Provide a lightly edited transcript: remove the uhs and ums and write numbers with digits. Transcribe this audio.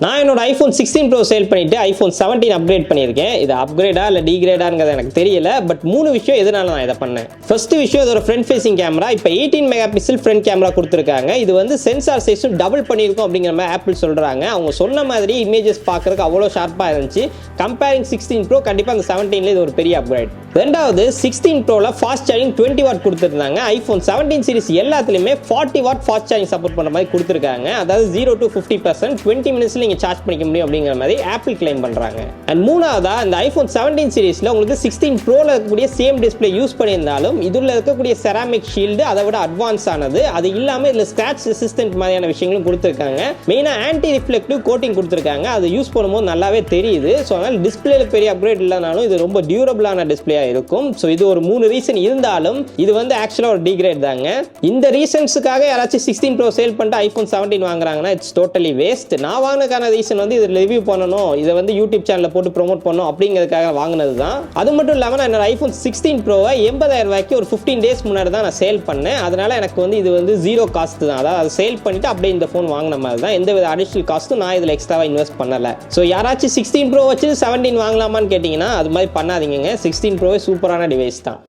நான் என்னோட iPhone 16 bro sale பண்ணிட்டு ஐஃபோன் 17 அப்கிரேட் பண்ணியிருக்கேன். இது அப்கிரேடா இல்லை டீக்ரேடாங்கிறது எனக்கு தெரியல. பட் 3 விஷயம் எதனால நான் இதை பண்ணேன். ஃபர்ஸ்ட் விஷயம் இதோட ஃப்ரண்ட் ஃபேசிங் கேமரா. இப்போ 18 மெகா பிக்சல் ஃப்ரண்ட் கேமரா கொடுத்துருக்காங்க. இது வந்து சென்சார் சைஸும் டபுள் பண்ணியிருக்கோம் அப்படிங்கிற மாதிரி ஆப்பிள் சொல்கிறாங்க. அவங்க சொன்ன மாதிரி இமேஜஸ் பார்க்கறதுக்கு அவ்வளோ ஷார்ப்பாக இருந்துச்சு. கம்பேரிங் 16 ப்ரோ கண்டிப்பாக அந்த 17ல இது ஒரு பெரிய அப்கிரேட். ரெண்டாவது 16 ப்ரோவில் ஃபாஸ்ட் சார்ஜிங் 20 வாட் கொடுத்துருந்தாங்க. ஐஃபோன் 17 சீரிஸ் எல்லாத்துலேயுமே 40 வாட் ஃபாஸ்ட் சார்ஜிங் சப்போர்ட் பண்ணுற மாதிரி கொடுத்துருக்காங்க. அதாவது 0 to 50% 20 மினிட்ஸில் நீங்கள் சார்ஜ் பண்ணிக்க முடியும் அப்படிங்கிற மாதிரி ஆப்பிள் கிளைம் பண்ணுறாங்க. அண்ட் மூணாவதா இந்த ஐஃபோன் 17 சீரிஸில் உங்களுக்கு 16 ப்ரோவில் இருக்கக்கூடிய சேம் டிஸ்பிளே யூஸ் பண்ணியிருந்தாலும் இதில் இருக்கக்கூடிய செராமிக் ஷீல்டு அதை விட அட்வான்ஸ் ஆனது. அது இல்லாமல் இதில் ஸ்கிராட்ச் ரெசிஸ்டன்ட் மாதிரியான விஷயங்களும் கொடுத்துருக்காங்க. மெயினாக ஆன்டி ரிஃப்ளெக்டிவ் கோட்டிங் கொடுத்துருக்காங்க. அது யூஸ் பண்ணும்போது நல்லாவே தெரியுது. ஸோ அதனால் டிஸ்பிளேல பெரிய அப்கிரேட் இல்லைனாலும் இது ரொம்ப டியூரபிளான டிஸ்பிளே இருக்கும். சோ இது ஒரு 3 ரீசன் இருந்தாலும் இது வந்து ஆக்சுவலா ஒரு டிகிரேட் தாங்க. இந்த ரீசன்ஸ்க்காக யாராச்சும் 16 ப்ரோ சேல் பண்ணிட்டு ஐஃபோன் 17 வாங்குறாங்கன்னா இட்ஸ் டோட்டலி வேஸ்ட். நான் வாங்கினதுக்கான ரீசன் வந்து இதில் ரிவ்யூ பண்ணணும், இதை வந்து யூடியூப் சேனலில் போட்டு ப்ரோமோட் பண்ணணும் அப்படிங்கிறதுக்காக வாங்கினது தான். அது மட்டும் இல்லாமல் நான் என்னோட ஐஃபோன் 16 ப்ரோவை 80,000 ரூபாய்க்கு ஒரு 15 டேஸ் முன்னாடி தான் நான் சேல் பண்ணேன். அதனால எனக்கு வந்து இது வந்து ஜீரோ காஸ்ட் தான். அதாவது அதை சேல் பண்ணிட்டு அப்படியே இந்த ஃபோன் வாங்கின மாதிரி தான். எந்த வித அடிஷனல் காஸ்ட்டும் நான் இதில் எக்ஸ்ட்ராவாக இன்வெஸ்ட் பண்ணல. ஸோ யாராச்சும் 16 ப்ரோ வச்சு 17 வாங்கலாமான்னு கேட்டிங்கன்னா அது மாதிரி பண்ணாதீங்க. 16 ப்ரோ சூப்பரான டிவைஸ் தான்.